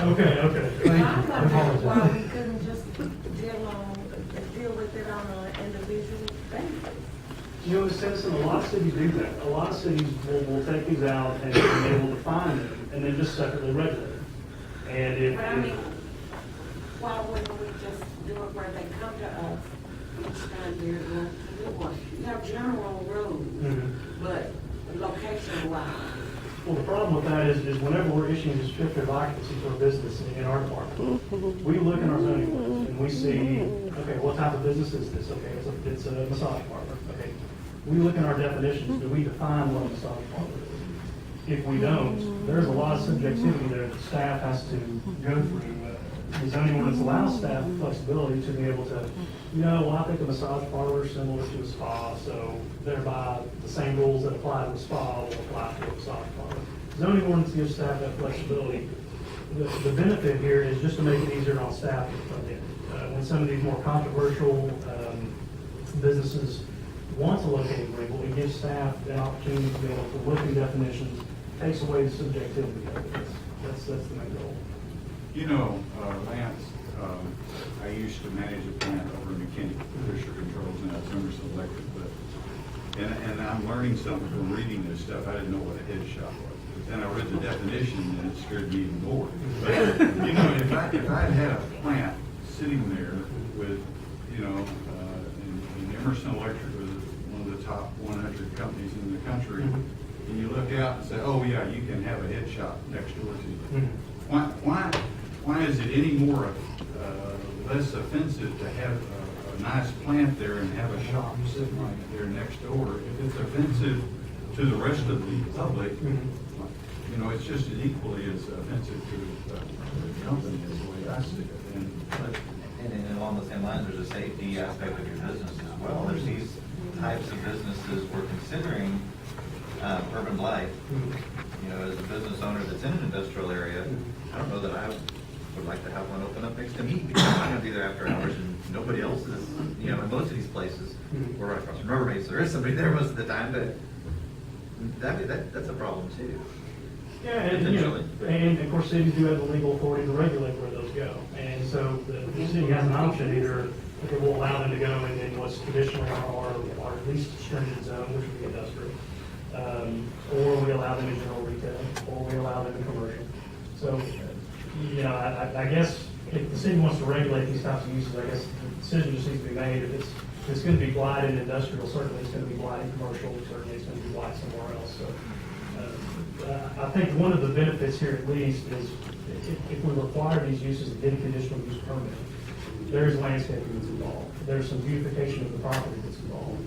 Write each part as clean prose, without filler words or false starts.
Okay, okay. I'm Thank you. I wondering why apologize. we couldn't just deal with it on an individual basis. You know, Citizen, a lot of cities do that. A lot of cities will take these out and be able to find them and then just separately regulate them. And if, But I mean, why wouldn't we just do it where they come to us each time they're going to do one? You have general rules, Mhm. but location wise. Well, the problem with that is whenever we're issuing a certificate of occupancy for a business in our department, we look in our zoning ordinance and we see, okay, what type of business is this? Okay, it's a massage parlor. Okay, we look in our definitions, do we define what a massage parlor is? If we don't, there's a lot of subjectivity there that staff has to go through. The zoning ordinance allows staff flexibility to be able to, well, I think a massage parlor is similar to a spa, so thereby the same rules that apply to a spa will apply to a massage parlor. Zoning ordinance gives staff that flexibility. The benefit here is just to make it easier on staff to put in. When some of these more controversial businesses want to locate a label, it gives staff an opportunity to be able to look in definitions, takes away the subjectivity of it. That's the main goal. You know, Lance, I used to manage a plant over in McKinney, Fisher Controls, and that's Emerson Electric, and I'm learning something from reading this stuff. I didn't know what a head shop was. But then I read the definition, and it scared me even more. But, if I had a plant sitting there with, and Emerson Electric was one of the top 100 companies in the country, and you look out and say, oh yeah, you can have a head shop next door to you. Why is it any more less offensive to have a nice plant there and have a shop sitting right there next door? If it's offensive to the rest of the public, it's just as equally as offensive to the company is the way I see it. And along the same lines, there's a safety aspect of your business as well. There's these types of businesses we're considering urban blight. As a business owner that's in an industrial area, I don't know that I would like to have one open up next to me because I'm going to be there after hours and nobody else is. In most of these places, we're right across from Rubbermaid, so there is somebody there most of the time, but that's a problem too. Yeah, and of course, cities do have the legal authority to regulate where those go. And so the city has an option either, okay, we'll allow them to go in what's traditionally our least stringent zone, which would be industrial. Or we allow them in general retail, or we allow them in commercial. So, I guess if the city wants to regulate these types of uses, I guess the decision just needs to be made. If it's going to be blight in industrial, certainly it's going to be blight in commercial, certainly it's going to be blight somewhere else. So, I think one of the benefits here at least is if we require these uses to get a conditional use permit, there's landscaping that's involved. There's some beautification of the property that's involved.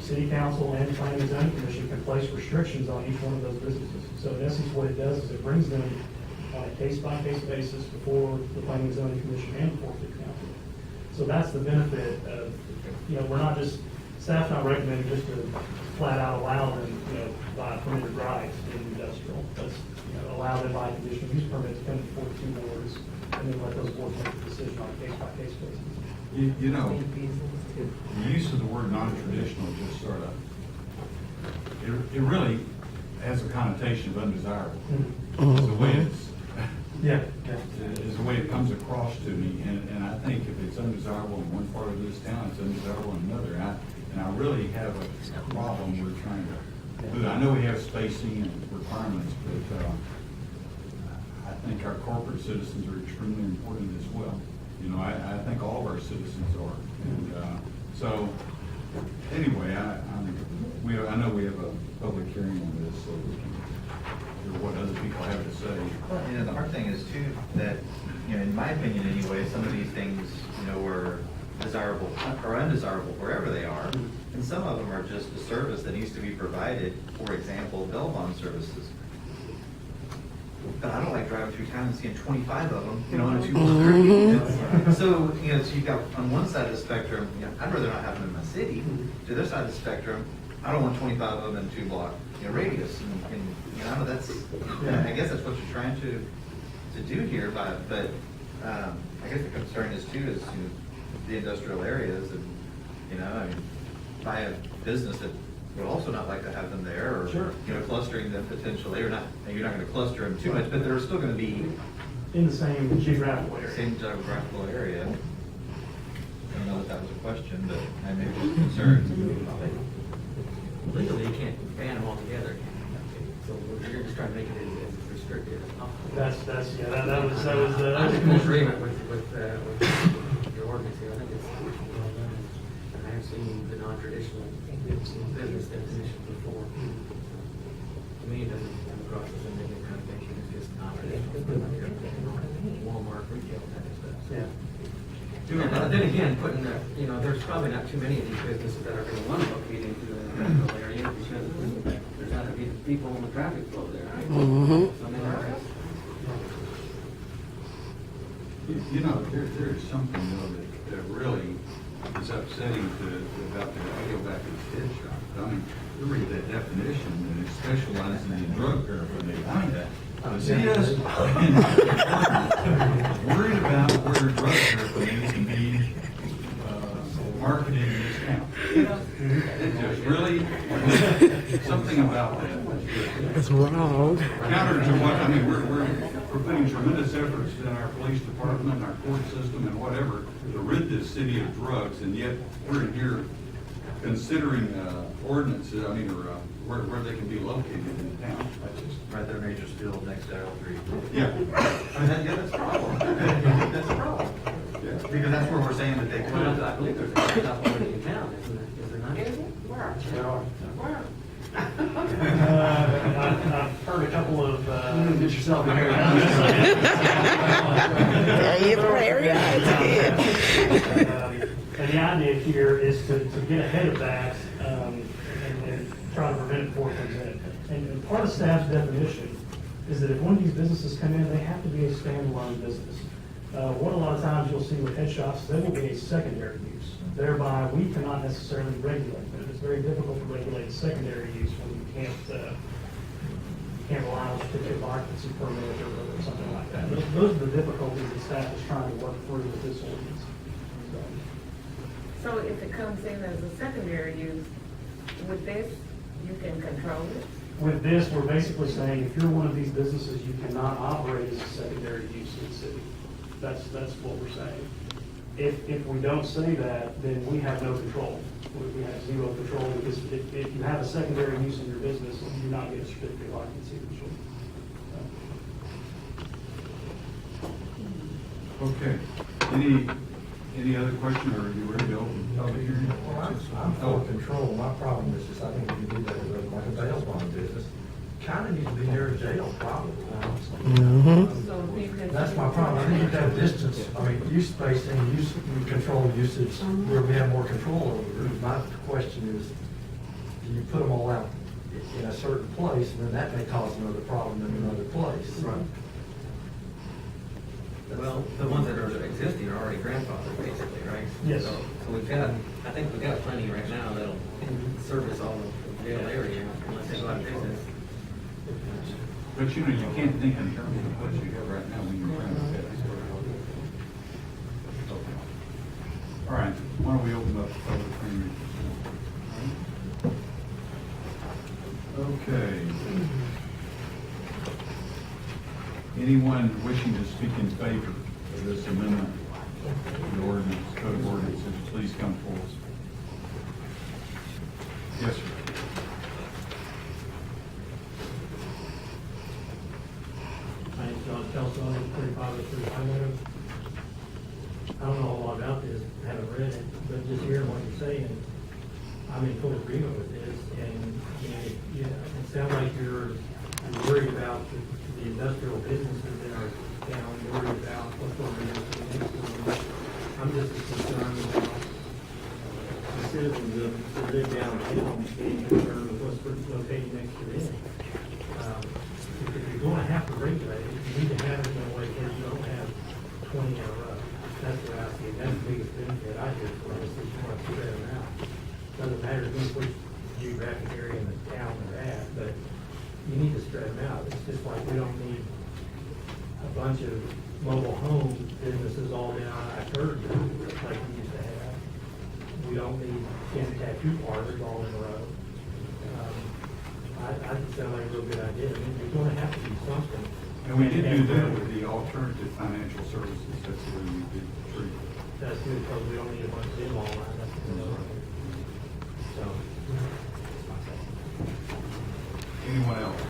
City council and planning and zoning commission can place restrictions on each one of those businesses. So in essence, what it does is it brings them on a case-by-case basis before the planning and zoning commission and before city council. So that's the benefit of, we're not just, staff's not recommending just to flat out allow them, by permitted rights in industrial. Let's, allow them by conditional use permits to come before the two boards and then let those boards make a decision on a case-by-case basis. The use of the word non-traditional just sort of, it really has a connotation of undesirable. It's the way is the way it comes across to me, and I think if it's undesirable in one part of this town, it's undesirable in another. And I really have a problem with trying to do. I know we have spacing and requirements, but I think our corporate citizens are extremely important as well. I think all of our citizens are. And so, anyway, I know we have a public hearing on this, so we can hear what other people have to say. Well, the hard thing is too that, in my opinion anyway, some of these things, were desirable or undesirable wherever they are, and some of them are just a service that needs to be provided. For example, bell bond services. But I don't like driving through town and seeing 25 of them, on a 2-block. So, so you've got on one side of the spectrum, I'd rather not have them in my city. To the other side of the spectrum, I don't want 25 of them in a 2-block radius. And I know that's, I guess that's what you're trying to do here. But I guess the concern is too is the industrial areas, and if I have business that would also not like to have them there, or Sure. Clustering them potentially, or not. You're not going to cluster them too much, but they're still going to be in the same geographical area. Same geographical area. I don't know if that was a question, but I may be concerned. Legally, you can't ban them altogether. So you're just trying to make it as restricted as possible. That was I'm in agreement with your ordinance here. I think it's well done. And I have seen the non-traditional business definition before. To me, it doesn't come across as a negative connotation. It's just non-traditional. Walmart retail type of stuff. Yeah. And then again, there's probably not too many of these businesses that are going to want to locate into the industrial area because there's not going to be people in the traffic flow there, right? So, I mean, You know, there is something though that really is upsetting about the, I go back to the head shop. I mean, you read that definition and it specializes in drug paraphernalia. I mean, the city doesn't worried about where drug paraphernalia can be marketed in this town. It's just really something about that. It's wrong. Counter to what, I mean, we're putting tremendous efforts in our police department, our court system, and whatever, to rid this city of drugs, and yet we're here considering ordinances, I mean, or where they can be located in the town. That's just, Right there, Nature's Field next to L3. yeah. I mean, that's a problem. That's a problem. Because that's where we're saying that they well, could. I believe there's a shop already in town, isn't there? Is there not? Is it? Where? Where? I've heard a couple of. Get yourself in here. There you go, area. And the idea here is to get ahead of that and try to prevent it before it comes in. And part of staff's definition is that if one of these businesses come in, they have to be a standalone business. What a lot of times you'll see with head shops, they will be a secondary use. Thereby, we cannot necessarily regulate them. It's very difficult to regulate secondary use when you can't rely on a certificate of occupancy permit or something like that. Those are the difficulties that staff is trying to work through with this ordinance. So if it comes in as a secondary use, with this, you can control it? With this, we're basically saying if you're one of these businesses, you cannot operate as a secondary use in the city. That's what we're saying. If we don't say that, then we have no control. We have zero control because if you have a secondary use in your business, you do not get a certificate of occupancy initially. Okay. Any other question, or are you ready to open the public hearing? Well, I'm for control. My problem is just, I think if you do that with like a bail bond business, kind of needs to be near a jail, probably. So if you can. That's my problem. I think that distance, I mean, use spacing, use control usage, where we have more control over it. My question is, do you put them all out in a certain place, and then that may cause another problem in another place? Right. Well, the ones that are existing are already grandfathered, basically, right? Yes. So we've got, I think we've got plenty right now that'll service all of the jail area unless they go out of business. But you know, you can't think in terms of what you have right now when you're trying to fit it. All right, why don't we open up the public hearing? Okay. Anyone wishing to speak in favor of this amendment to the ordinance, code of ordinances, please come forward. Yes, sir. My name's John Kelso, I'm 3503 Pine Meadows. I don't know a lot about this, haven't read it, but just hearing what you're saying, I'm in full agreement with this, and, it sounds like you're worried about the industrial businesses in our town, worried about what's going to be next to them. I'm just as concerned about the citizens that live downtown being concerned with what's located next to them. If you're going to have to regulate it, you need to have it in a way where you don't have 20 in a row. That's what I see. That's the biggest benefit I hear from this, is you want to spread them out. Doesn't matter which geographic area in the town they're at, but you need to spread them out. It's just like we don't need a bunch of mobile home businesses all down I-30 like we used to have. We don't need 10 tattoo parlors all in a row. I think sounds like a real good idea. I mean, you're going to have to do something. And we did do that with the alternative financial services, that's the way we did treat it. That's good, because we don't need a bunch of them all lined up. So. Anyone else?